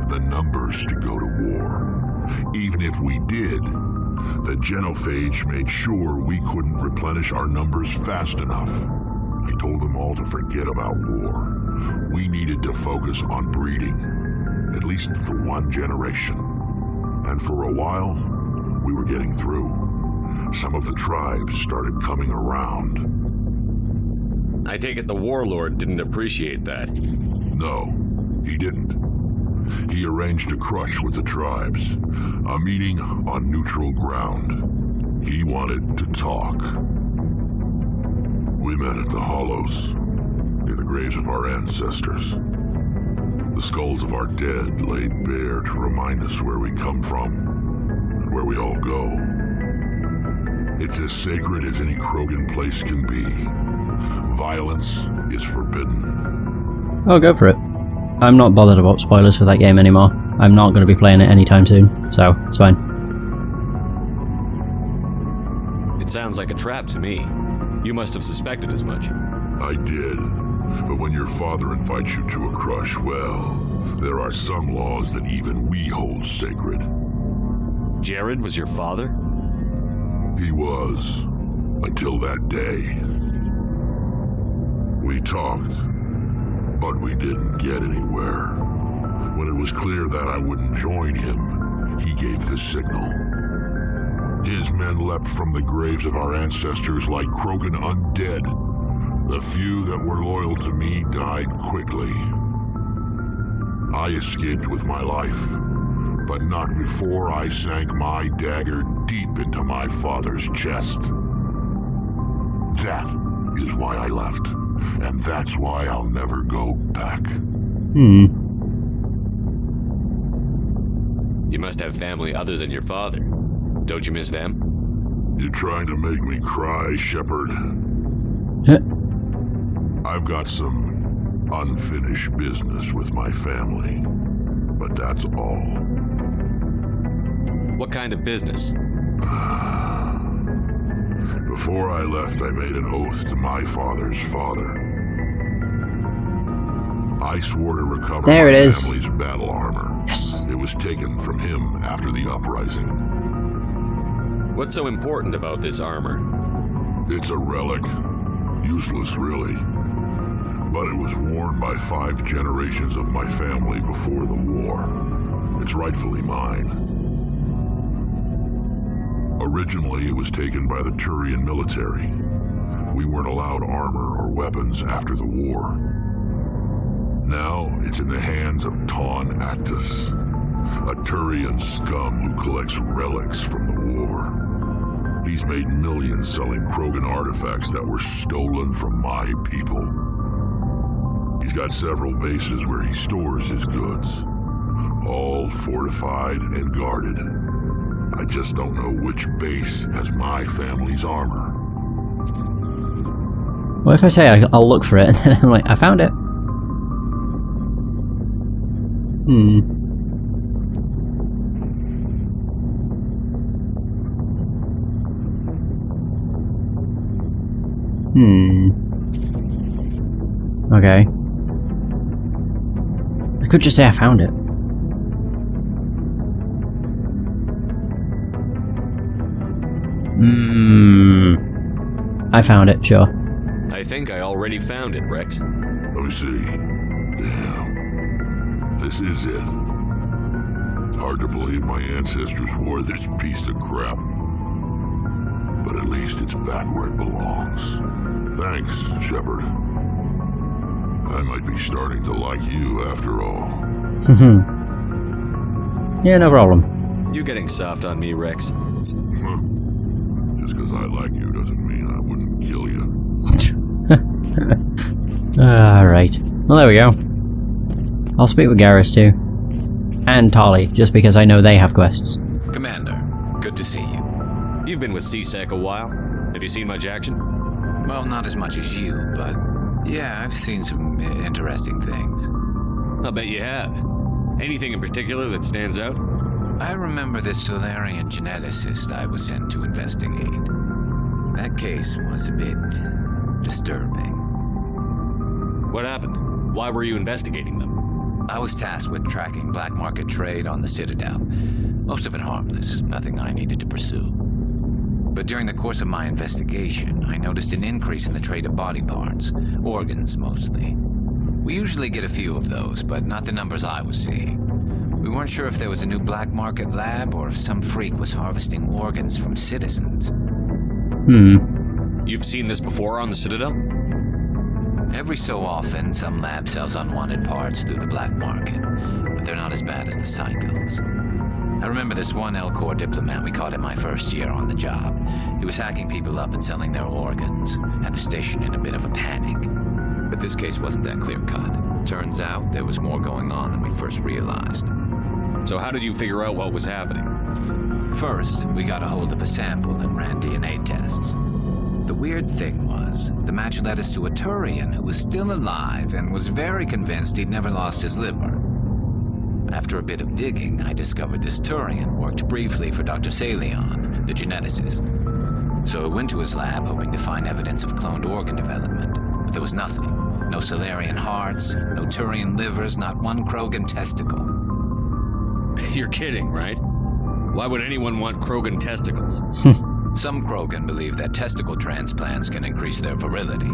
have the numbers to go to war. Even if we did, the genophage made sure we couldn't replenish our numbers fast enough. I told them all to forget about war. We needed to focus on breeding, at least for one generation. And for a while, we were getting through. Some of the tribes started coming around. I take it the warlord didn't appreciate that. No, he didn't. He arranged a crush with the tribes, a meeting on neutral ground. He wanted to talk. We met at the Hollows, near the graves of our ancestors. The skulls of our dead laid bare to remind us where we come from and where we all go. It's as sacred as any Krogan place can be. Violence is forbidden. Oh, go for it. I'm not bothered about spoilers for that game anymore. I'm not going to be playing it anytime soon, so it's fine. It sounds like a trap to me. You must have suspected as much. I did. But when your father invites you to a crush, well, there are some laws that even we hold sacred. Jared was your father? He was. Until that day. We talked, but we didn't get anywhere. When it was clear that I wouldn't join him, he gave the signal. His men leapt from the graves of our ancestors like Krogan undead. The few that were loyal to me died quickly. I escaped with my life, but not before I sank my dagger deep into my father's chest. That is why I left, and that's why I'll never go back. You must have family other than your father. Don't you miss them? You're trying to make me cry, Shepard. I've got some unfinished business with my family, but that's all. What kind of business? Before I left, I made an oath to my father's father. I swore to recover there my it is. family's battle armor. Yes. It was taken from him after the uprising. What's so important about this armor? It's a relic. Useless, really. But it was worn by 5 generations of my family before the war. It's rightfully mine. Originally, it was taken by the Turian military. We weren't allowed armor or weapons after the war. Now, it's in the hands of Taun Actus, a Turian scum who collects relics from the war. He's made millions selling Krogan artifacts that were stolen from my people. He's got several bases where he stores his goods, all fortified and guarded. I just don't know which base has my family's armor. What if I say I'll look for it, and then I'm like, I found it? Okay. I could just say I found it. I found it, sure. I think I already found it, Rex. Let me see. Damn. This is it. Hard to believe my ancestors wore this piece of crap. But at least it's back where it belongs. Thanks, Shepard. I might be starting to like you after all. Yeah, no problem. You getting soft on me, Rex? Just because I like you doesn't mean I wouldn't kill you. Alright. Well, there we go. I'll speak with Garrus too. And Tali, just because I know they have quests. Commander, good to see you. You've been with CSEC a while. Have you seen much action? Well, not as much as you, but yeah, I've seen some interesting things. I'll bet you have. Anything in particular that stands out? I remember this Solarian geneticist I was sent to investigate. That case was a bit disturbing. What happened? Why were you investigating them? I was tasked with tracking black market trade on the Citadel. Most of it harmless, nothing I needed to pursue. But during the course of my investigation, I noticed an increase in the trade of body parts, organs mostly. We usually get a few of those, but not the numbers I was seeing. We weren't sure if there was a new black market lab or if some freak was harvesting organs from citizens. You've seen this before on the Citadel? Every so often, some lab sells unwanted parts through the black market, but they're not as bad as the psychos. I remember this one L-Corps diplomat we caught in my first year on the job. He was hacking people up and selling their organs, had the station in a bit of a panic. But this case wasn't that clear-cut. Turns out there was more going on than we first realized. So how did you figure out what was happening? First, we got a hold of a sample and ran DNA tests. The weird thing was, the match led us to a Turian who was still alive and was very convinced he'd never lost his liver. After a bit of digging, I discovered this Turian worked briefly for Dr. Salion, the geneticist. So I went to his lab hoping to find evidence of cloned organ development, but there was nothing. No Salarian hearts, no Turian livers, not one Krogan testicle. You're kidding, right? Why would anyone want Krogan testicles? Some Krogan believe that testicle transplants can increase their virility,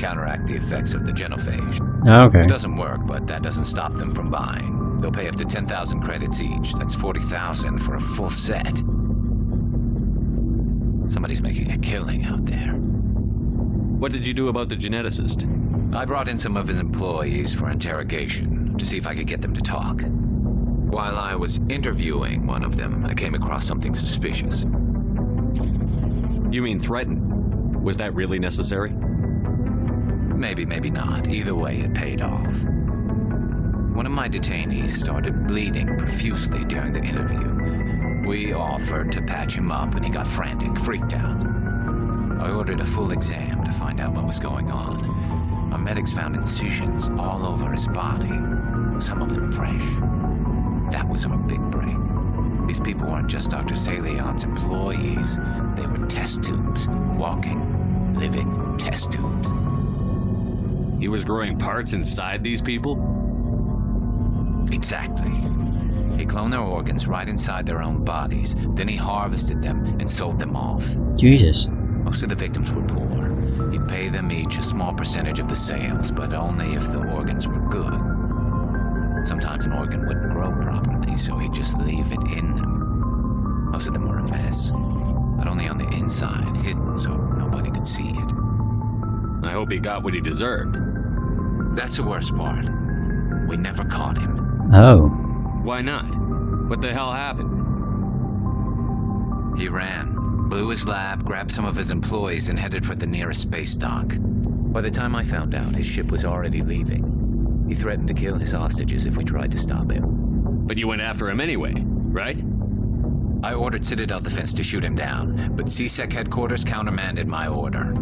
counteract the effects of the genophage. Okay. It doesn't work, but that doesn't stop them from buying. They'll pay up to 10,000 credits each. That's 40,000 for a full set. Somebody's making a killing out there. What did you do about the geneticist? I brought in some of his employees for interrogation to see if I could get them to talk. While I was interviewing one of them, I came across something suspicious. You mean threatened? Was that really necessary? Maybe, maybe not. Either way, it paid off. One of my detainees started bleeding profusely during the interview. We offered to patch him up and he got frantic, freaked out. I ordered a full exam to find out what was going on. Our medics found incisions all over his body, some of them fresh. That was our big break. These people weren't just Dr. Salion's employees. They were test tubes, walking, living test tubes. He was growing parts inside these people? Exactly. He cloned their organs right inside their own bodies. Then he harvested them and sold them off. Jesus. Most of the victims were poor. He'd pay them each a small percentage of the sales, but only if the organs were good. Sometimes an organ wouldn't grow properly, so he'd just leave it in them. Most of them were a mess, but only on the inside, hidden so nobody could see it. I hope he got what he deserved. That's the worst part. We never caught him. Oh. Why not? What the hell happened? He ran, blew his lab, grabbed some of his employees, and headed for the nearest space dock. By the time I found out, his ship was already leaving. He threatened to kill his hostages if we tried to stop him. But you went after him anyway, right? I ordered Citadel Defense to shoot him down, but CSEC headquarters countermanded my order.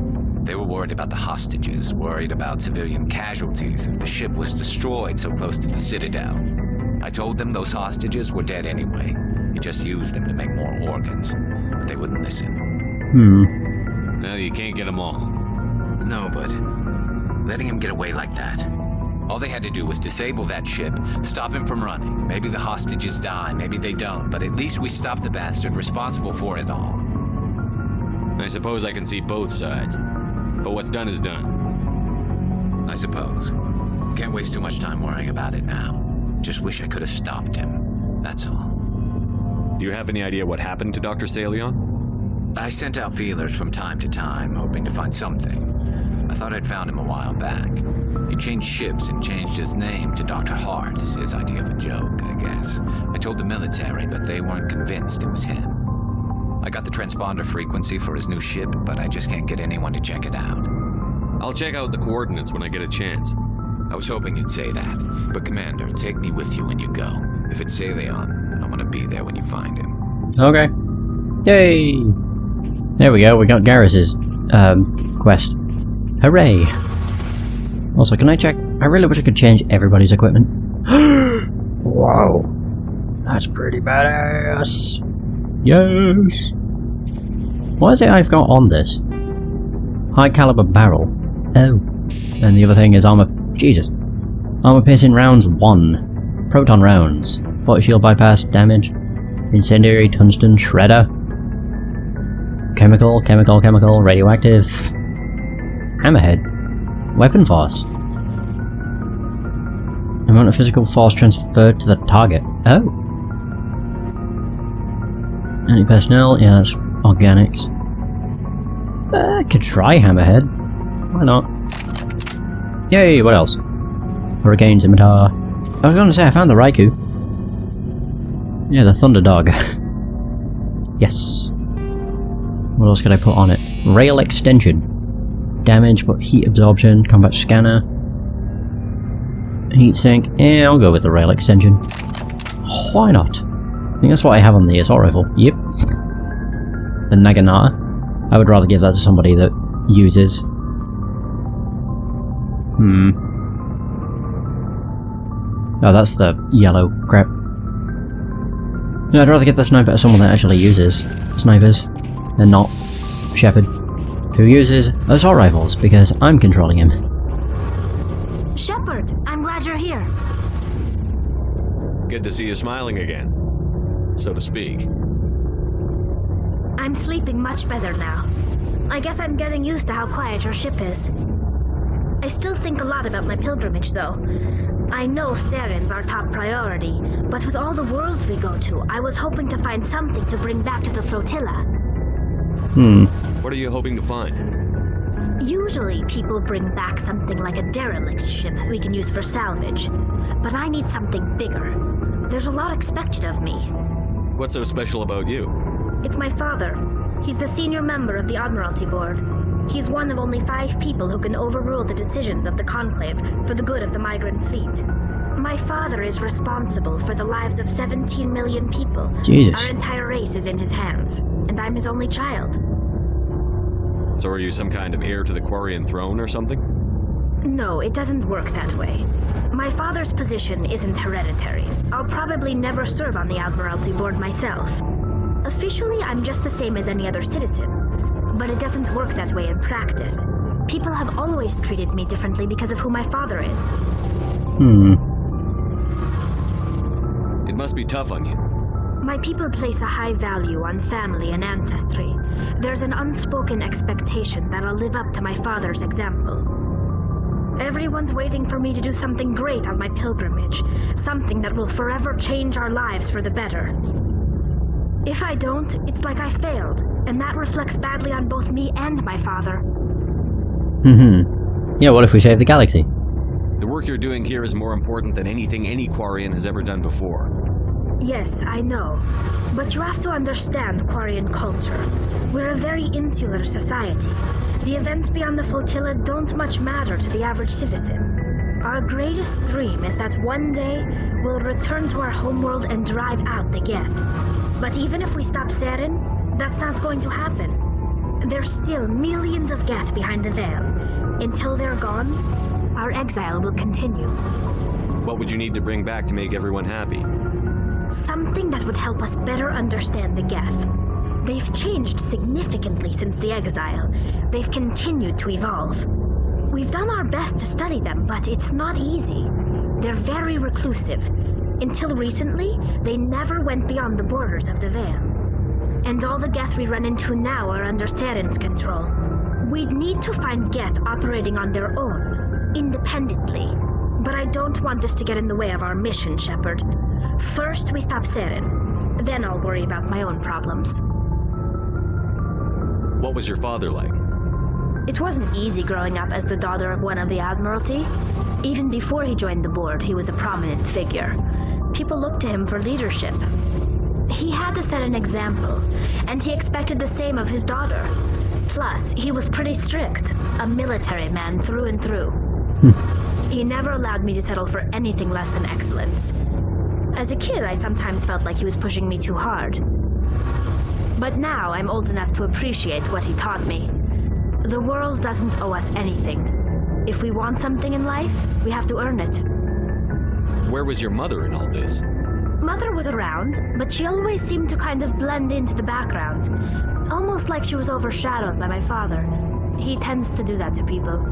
They were worried about the hostages, worried about civilian casualties if the ship was destroyed so close to the Citadel. I told them those hostages were dead anyway. He just used them to make more organs, but they wouldn't listen. Now you can't get them all. No, but letting him get away like that. All they had to do was disable that ship, stop him from running. Maybe the hostages die, maybe they don't, but at least we stopped the bastard responsible for it all. I suppose I can see both sides. But what's done is done. I suppose. Can't waste too much time worrying about it now. Just wish I could have stopped him. That's all. Do you have any idea what happened to Dr. Salion? I sent out feelers from time to time, hoping to find something. I thought I'd found him a while back. He changed ships and changed his name to Dr. Hart, his idea of a joke, I guess. I told the military, but they weren't convinced it was him. I got the transponder frequency for his new ship, but I just can't get anyone to check it out. I'll check out the coordinates when I get a chance. I was hoping you'd say that, but Commander, take me with you when you go. If it's Salion, I want to be there when you find him. Okay. Yay! There we go, we got Garrus's quest. Hooray! Also, can I check? I really wish I could change everybody's equipment. Whoa! That's pretty badass! Yes! What is it I've got on this? High caliber barrel. Oh. And the other thing is armor... Jesus. Armor piercing rounds 1. Proton rounds. Force shield bypass, damage. Incendiary, tungsten, shredder. Chemical, radioactive. Hammerhead. Weapon force. Amount of physical force transferred to the target. Oh. Anti-personnel, yeah, that's organics. I could try Hammerhead. Why not? Yay, what else? Hurricane Scimitar. I was gonna say, I found the Raikou. Yeah, the Thunder Dog. Yes. What else could I put on it? Rail Extension. Damage, but heat absorption, combat scanner. Heatsink. Yeah, I'll go with the Rail Extension. Why not? I think that's what I have on the assault rifle. Yep. The Naginata. I would rather give that to somebody that uses. Oh, that's the yellow crap. Yeah, I'd rather give the sniper to someone that actually uses snipers than not Shepard, who uses assault rifles because I'm controlling him. Shepard, I'm glad you're here. Good to see you smiling again, so to speak. I'm sleeping much better now. I guess I'm getting used to how quiet your ship is. I still think a lot about my pilgrimage, though. I know Saren's our top priority, but with all the worlds we go to, I was hoping to find something to bring back to the flotilla. What are you hoping to find? Usually, people bring back something like a derelict ship we can use for salvage, but I need something bigger. There's a lot expected of me. What's so special about you? It's my father. He's the senior member of the Admiralty Board. He's one of only 5 people who can overrule the decisions of the Conclave for the good of the migrant fleet. My father is responsible for the lives of 17 million people. Jesus. Our entire race is in his hands, and I'm his only child. So are you some kind of heir to the Quarian throne or something? No, it doesn't work that way. My father's position isn't hereditary. I'll probably never serve on the Admiralty Board myself. Officially, I'm just the same as any other citizen. But it doesn't work that way in practice. People have always treated me differently because of who my father is. It must be tough on you. My people place a high value on family and ancestry. There's an unspoken expectation that I'll live up to my father's example. Everyone's waiting for me to do something great on my pilgrimage, something that will forever change our lives for the better. If I don't, it's like I failed, and that reflects badly on both me and my father. Yeah, what if we save the galaxy? The work you're doing here is more important than anything any Quarian has ever done before. Yes, I know. But you have to understand Quarian culture. We're a very insular society. The events beyond the flotilla don't much matter to the average citizen. Our greatest dream is that one day we'll return to our homeworld and drive out the Geth. But even if we stop Saren, that's not going to happen. There's still millions of Geth behind the veil. Until they're gone, our exile will continue. What would you need to bring back to make everyone happy? Something that would help us better understand the Geth. They've changed significantly since the exile. They've continued to evolve. We've done our best to study them, but it's not easy. They're very reclusive. Until recently, they never went beyond the borders of the Veil. And all the Geth we run into now are under Saren's control. We'd need to find Geth operating on their own, independently. But I don't want this to get in the way of our mission, Shepard. First, we stop Saren. Then I'll worry about my own problems. What was your father like? It wasn't easy growing up as the daughter of one of the Admiralty. Even before he joined the board, he was a prominent figure. People looked to him for leadership. He had to set an example, and he expected the same of his daughter. Plus, he was pretty strict, a military man through and through. He never allowed me to settle for anything less than excellence. As a kid, I sometimes felt like he was pushing me too hard. But now I'm old enough to appreciate what he taught me. The world doesn't owe us anything. If we want something in life, we have to earn it. Where was your mother in all this? Mother was around, but she always seemed to kind of blend into the background. Almost like she was overshadowed by my father. He tends to do that to people.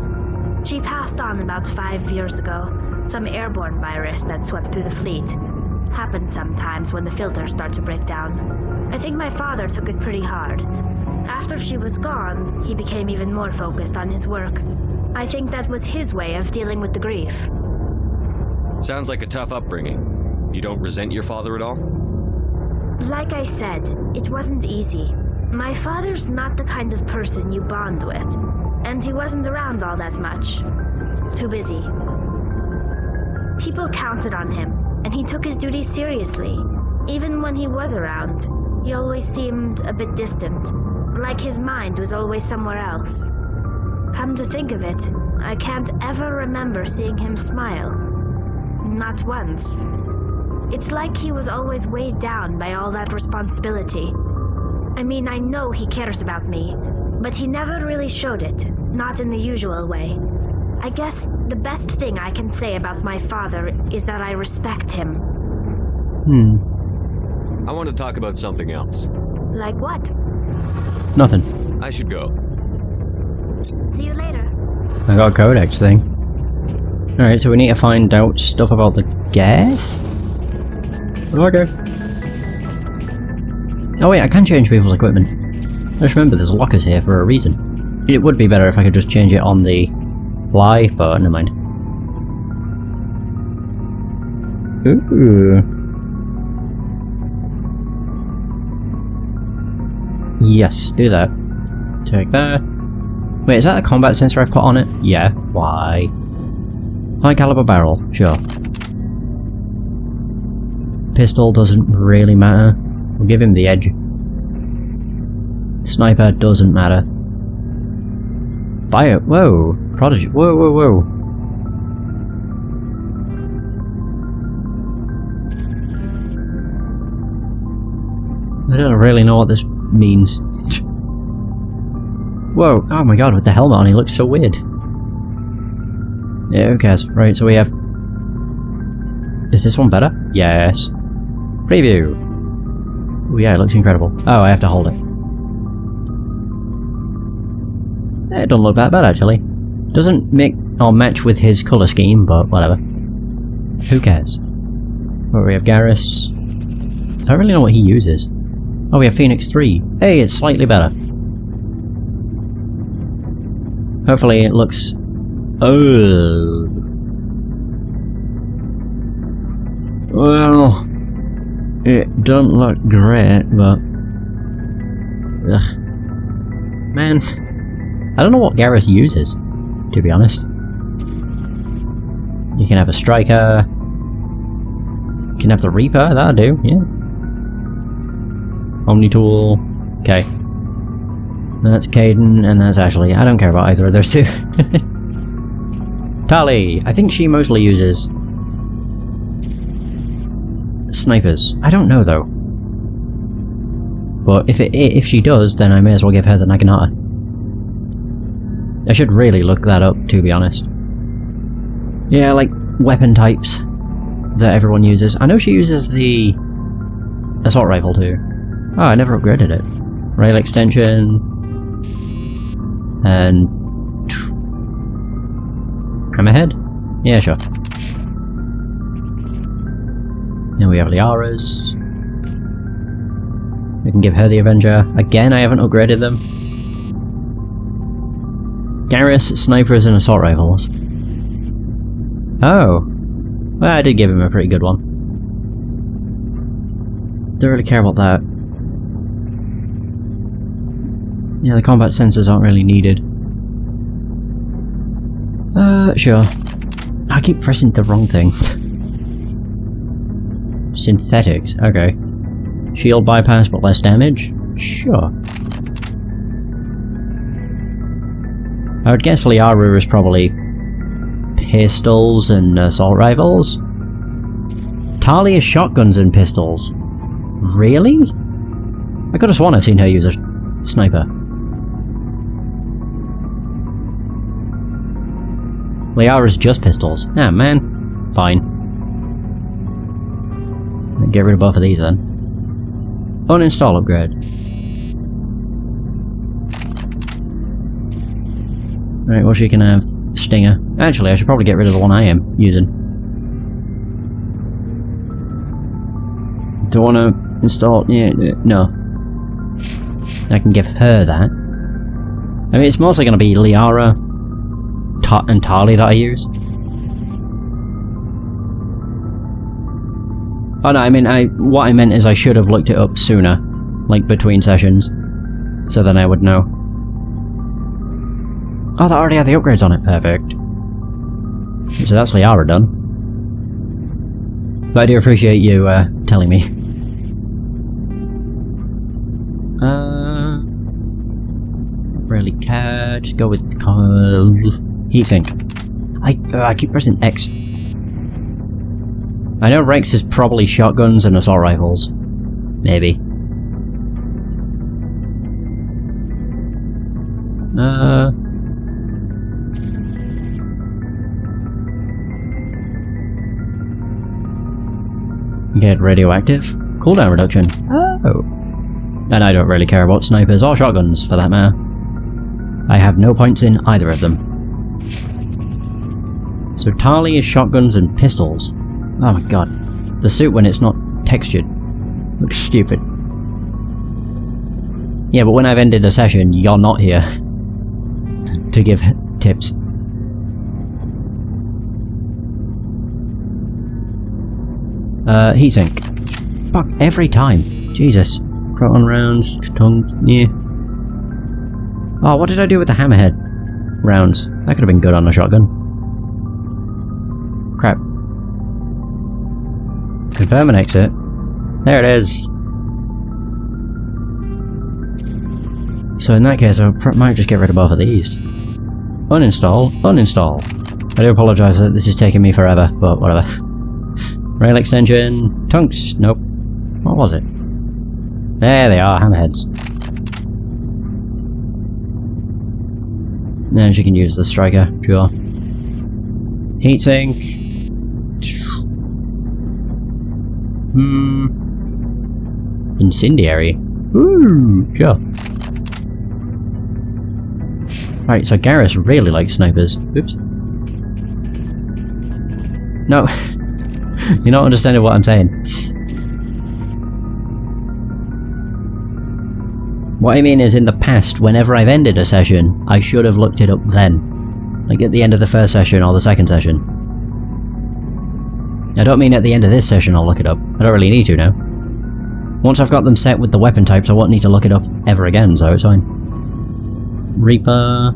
She passed on about 5 years ago. Some airborne virus that swept through the fleet. Happens sometimes when the filters start to break down. I think my father took it pretty hard. After she was gone, he became even more focused on his work. I think that was his way of dealing with the grief. Sounds like a tough upbringing. You don't resent your father at all? Like I said, it wasn't easy. My father's not the kind of person you bond with, and he wasn't around all that much. Too busy. People counted on him, and he took his duties seriously. Even when he was around, he always seemed a bit distant, like his mind was always somewhere else. Come to think of it, I can't ever remember seeing him smile. Not once. It's like he was always weighed down by all that responsibility. I mean, I know he cares about me, but he never really showed it, not in the usual way. I guess the best thing I can say about my father is that I respect him. I want to talk about something else. Like what? Nothing. I should go. See you later. I got a codex thing. Alright, so we need to find out stuff about the gas? Where do I go? Oh wait, I can change people's equipment. I just remember there's lockers here for a reason. It would be better if I could just change it on the fly, but never mind. Ooh. Yes, do that. Take that. Wait, is that a combat sensor I put on it? Yeah. Why? High caliber barrel, sure. Pistol doesn't really matter. We'll give him the edge. Sniper doesn't matter. Whoa! Prodigy. Whoa. I don't really know what this means. Whoa, oh my god, with the helmet on, he looks so weird. Yeah, who cares? Right, so we have... Is this one better? Yes. Preview! Oh yeah, it looks incredible. Oh, I have to hold it. It doesn't look that bad, actually. Doesn't make or match with his colour scheme, but whatever. Who cares? Where we have Garrus. I don't really know what he uses. Oh, we have Phoenix 3. Hey, it's slightly better. Hopefully it looks... Oh. Well... It doesn't look great, but... Ugh. Man... I don't know what Garrus uses, to be honest. You can have a striker... You can have the Reaper, that'll do, yeah. Omni-tool... Okay. That's Caden, and that's Ashley. I don't care about either of those two. Tali! I think she mostly uses... snipers. I don't know, though. But if she does, then I may as well give her the Naginata. I should really look that up, to be honest. Yeah, like, weapon types that everyone uses. I know she uses the... assault rifle, too. Oh, I never upgraded it. Rail extension... And... Hammerhead? Yeah, sure. Then we have Liara's. We can give her the Avenger. Again, I haven't upgraded them. Garrus, snipers, and assault rifles. Oh. Well, I did give him a pretty good one. Don't really care about that. Yeah, the combat sensors aren't really needed. Sure. I keep pressing the wrong thing. Synthetics, okay. Shield bypass but less damage? Sure. I would guess Liara is probably pistols and assault rifles. Tali is shotguns and pistols. Really? I could have sworn I've seen her use a sniper. Liara's just pistols. Ah, man. Fine. Get rid of both of these then. Uninstall upgrade. Right, well she can have Stinger. Actually, I should probably get rid of the one I am using. Do I want to install... Yeah, no. I can give her that. I mean, it's mostly going to be Liara and Tali that I use. Oh no, I mean, what I meant is I should have looked it up sooner. Like, between sessions. So then I would know. Oh, that already had the upgrades on it, perfect. So that's Liara done. But I do appreciate you, telling me. Really care, just go with cars. Heatsink. I keep pressing X. I know Rex is probably shotguns and assault rifles. Maybe. Get radioactive. Cooldown reduction. Oh. And I don't really care about snipers or shotguns, for that matter. I have no points in either of them. So Tali is shotguns and pistols. Oh my god. The suit when it's not textured looks stupid. Yeah, but when I've ended a session, you're not here to give tips. Heatsink. Fuck, every time. Jesus. Proton rounds, tongue, yeah. Oh, what did I do with the hammerhead rounds? That could have been good on a shotgun. Crap. Confirm and exit. There it is. So in that case, I might just get rid of both of these. Uninstall, uninstall. I do apologise that this is taking me forever, but whatever. Rail extension, tunks, nope. What was it? There they are, hammerheads. Then she can use the striker, sure. Heatsink. Incendiary. Ooh, sure. Right, so Garrus really likes snipers. Oops. No. You're not understanding what I'm saying. What I mean is, in the past, whenever I've ended a session, I should have looked it up then. Like at the end of the first session or the second session. I don't mean at the end of this session I'll look it up. I don't really need to now. Once I've got them set with the weapon types, I won't need to look it up ever again, so it's fine. Reaper...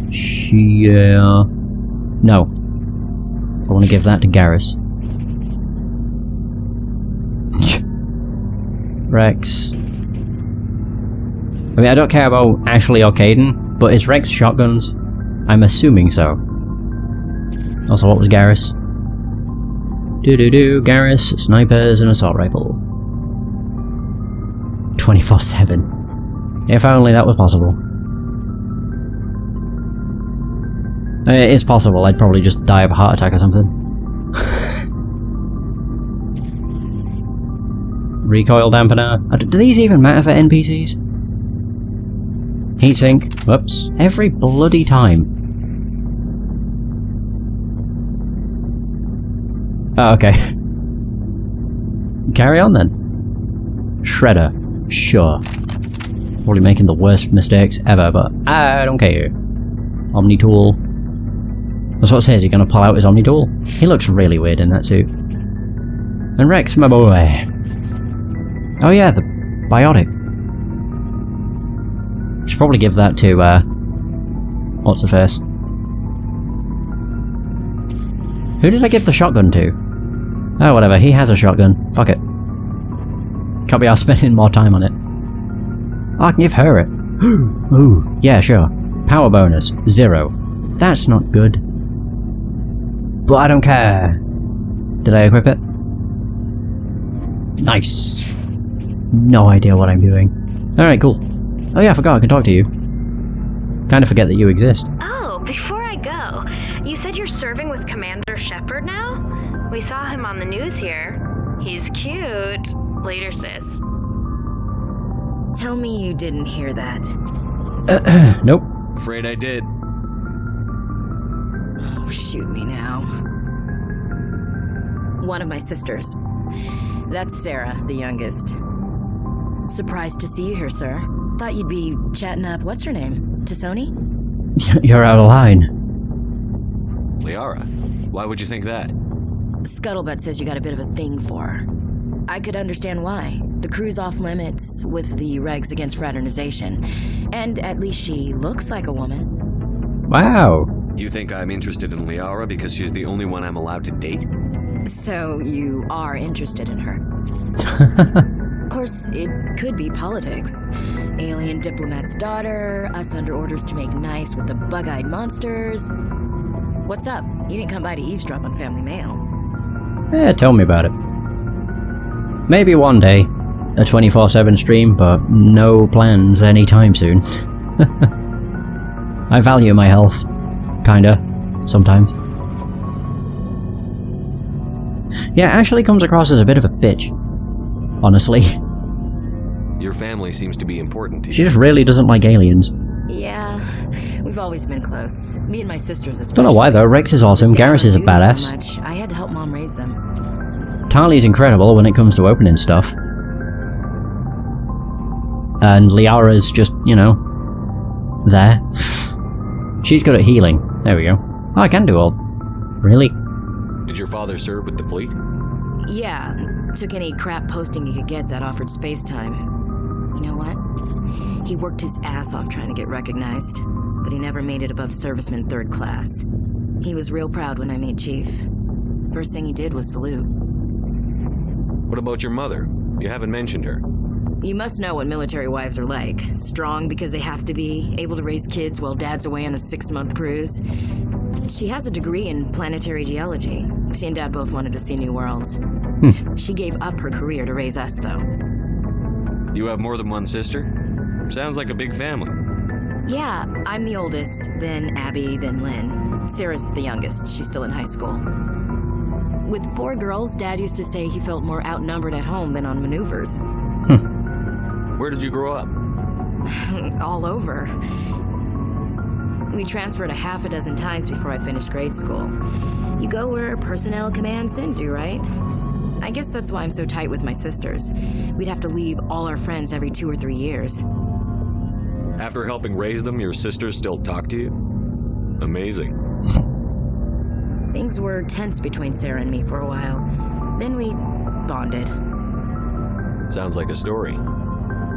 Yeah... No. I want to give that to Garrus. Rex... I mean, I don't care about Ashley or Caden, but is Rex shotguns? I'm assuming so. Also, what was Garrus? Garrus, snipers, and assault rifle. 24/7. If only that was possible. I mean, it is possible, I'd probably just die of a heart attack or something. Recoil dampener. Do these even matter for NPCs? Heatsink. Whoops. Every bloody time. Oh, okay. Carry on then. Shredder. Sure. Probably making the worst mistakes ever, but I don't care. Omni tool. That's what it says, you're gonna pull out his Omni tool. He looks really weird in that suit. And Rex, my boy. Oh yeah, the biotic. Should probably give that to, what's the face? Who did I give the shotgun to? Oh, whatever, he has a shotgun. Fuck it. Can't be arsed spending more time on it. Oh, I can give her it. Ooh, yeah, sure. Power bonus, 0. That's not good. But I don't care. Did I equip it? Nice. No idea what I'm doing. Alright, cool. Oh yeah, I forgot I can talk to you. Kinda forget that you exist. Oh, before I go, you said you're serving with Commander Shepard now? We saw him on the news here. He's cute. Later, sis. Tell me you didn't hear that. Nope. Afraid I did. Oh, shoot me now. One of my sisters. That's Sarah, the youngest. Surprised to see you here, sir. Thought you'd be chatting up, what's her name? Tassoni? You're out of line. Liara, why would you think that? Scuttlebutt says you got a bit of a thing for her. I could understand why. The crew's off limits with the regs against fraternization. And at least she looks like a woman. Wow. You think I'm interested in Liara because she's the only one I'm allowed to date? So you are interested in her. Of course, it could be politics. Alien diplomat's daughter, us under orders to make nice with the bug-eyed monsters. What's up? You didn't come by to eavesdrop on Family Mail. Tell me about it. Maybe one day. A 24/7 stream, but no plans anytime soon. I value my health. Kinda. Sometimes. Yeah, Ashley comes across as a bit of a bitch. Honestly. Your family seems to be important to you. She just really doesn't like aliens. Yeah, we've always been close. Me and my sisters especially. Don't know why though, Rex is awesome, Dad Garrus is a loved Judy so badass. much, I had to help Mom raise them. Tali's incredible when it comes to opening stuff. And Liara's just, you know, there. She's good at healing. There we go. Oh, I can do all. Really? Did your father serve with the fleet? Yeah, took any crap posting he could get that offered space time. You know what? He worked his ass off trying to get recognized, but he never made it above serviceman 3rd class. He was real proud when I made chief. First thing he did was salute. What about your mother? You haven't mentioned her. You must know what military wives are like. Strong because they have to be, able to raise kids while dad's away on a 6-month cruise. She has a degree in planetary geology. She and Dad both wanted to see new worlds. She gave up her career to raise us, though. You have more than one sister? Sounds like a big family. Yeah, I'm the oldest, then Abby, then Lynn. Sarah's the youngest. She's still in high school. With 4 girls, Dad used to say he felt more outnumbered at home than on maneuvers. Where did you grow up? All over. We transferred a half a dozen times before I finished grade school. You go where personnel command sends you, right? I guess that's why I'm so tight with my sisters. We'd have to leave all our friends every 2 or 3 years. After helping raise them, your sisters still talk to you? Amazing. Things were tense between Sarah and me for a while. Then we bonded. Sounds like a story.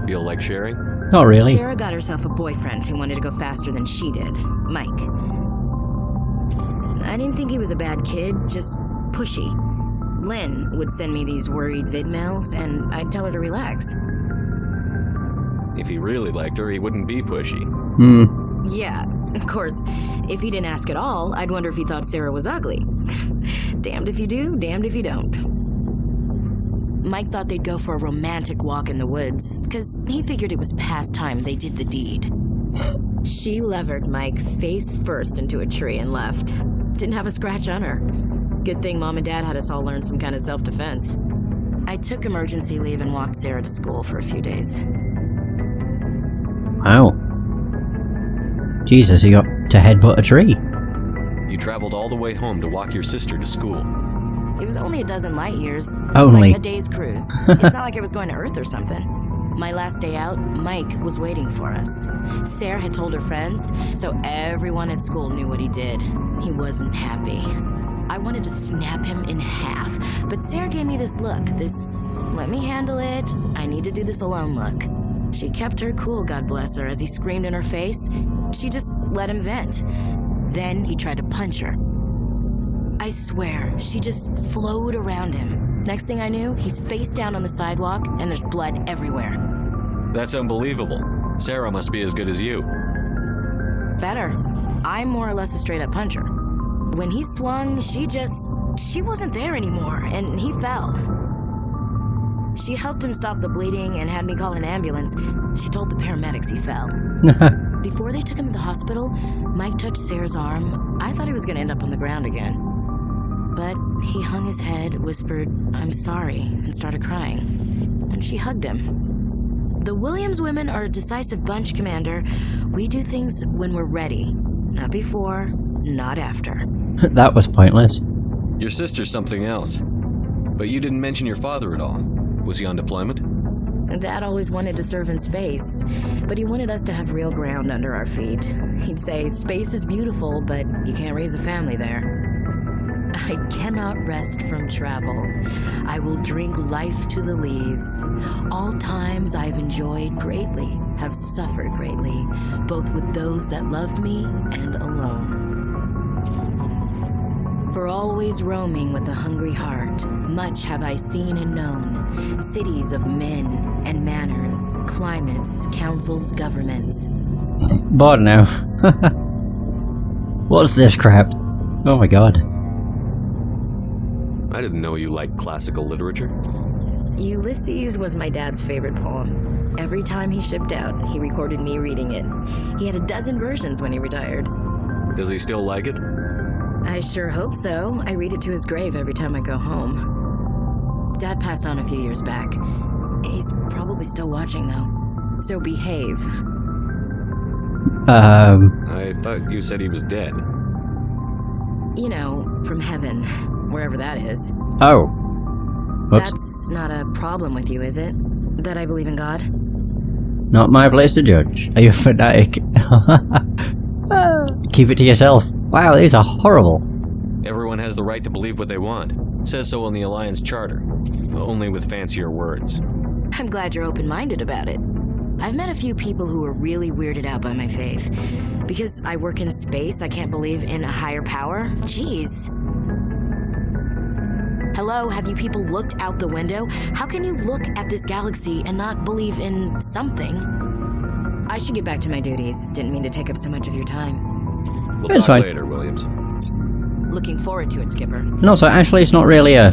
Feel like sharing? Not really. Sarah got herself a boyfriend who wanted to go faster than she did, Mike. I didn't think he was a bad kid, just pushy. Lynn would send me these worried vid mails, and I'd tell her to relax. If he really liked her, he wouldn't be pushy. Yeah, of course. If he didn't ask at all, I'd wonder if he thought Sarah was ugly. Damned if you do, damned if you don't. Mike thought they'd go for a romantic walk in the woods, because he figured it was past time they did the deed. She levered Mike face first into a tree and left. Didn't have a scratch on her. Good thing Mom and Dad had us all learn some kind of self-defense. I took emergency leave and walked Sarah to school for a few days. Wow. Jesus, he got to headbutt a tree. You traveled all the way home to walk your sister to school. It was only a dozen light years. Only. Like a day's cruise. It's not like I was going to Earth or something. My last day out, Mike was waiting for us. Sarah had told her friends, so everyone at school knew what he did. He wasn't happy. I wanted to snap him in half, but Sarah gave me this look, this let me handle it, I need to do this alone look. She kept her cool, God bless her, as he screamed in her face. She just let him vent. Then he tried to punch her. I swear, she just flowed around him. Next thing I knew, he's face down on the sidewalk, and there's blood everywhere. That's unbelievable. Sarah must be as good as you. Better. I'm more or less a straight-up puncher. When he swung, she wasn't there anymore, and he fell. She helped him stop the bleeding and had me call an ambulance. She told the paramedics he fell. Before they took him to the hospital, Mike touched Sarah's arm. I thought he was going to end up on the ground again. But he hung his head, whispered, "I'm sorry," and started crying. And she hugged him. The Williams women are a decisive bunch, Commander. We do things when we're ready. Not before, not after. That was pointless. Your sister's something else. But you didn't mention your father at all. Was he on deployment? Dad always wanted to serve in space, but he wanted us to have real ground under our feet. He'd say, space is beautiful, but you can't raise a family there. I cannot rest from travel. I will drink life to the lees. All times I've enjoyed greatly, have suffered greatly, both with those that loved me and alone. For always roaming with a hungry heart, much have I seen and known, cities of men and manners, climates, councils, governments. Bored now. What's this crap? Oh my god. I didn't know you liked classical literature. Ulysses was my dad's favorite poem. Every time he shipped out, he recorded me reading it. He had a dozen versions when he retired. Does he still like it? I sure hope so. I read it to his grave every time I go home. Dad passed on a few years back. He's probably still watching, though. So behave. I thought you said he was dead. You know, from heaven, wherever that is. Oh. Whoops. That's not a problem with you, is it? That I believe in God? Not my place to judge. Are you a fanatic? Keep it to yourself. Wow, these are horrible. Everyone has the right to believe what they want. Says so in the Alliance Charter. Only with fancier words. I'm glad you're open-minded about it. I've met a few people who are really weirded out by my faith. Because I work in space, I can't believe in a higher power? Jeez. Hello, have you people looked out the window? How can you look at this galaxy and not believe in something? I should get back to my duties. Didn't mean to take up so much of your time. We'll It's talk fine. later, Williams. Looking forward to it, Skipper. And also, actually, it's not really a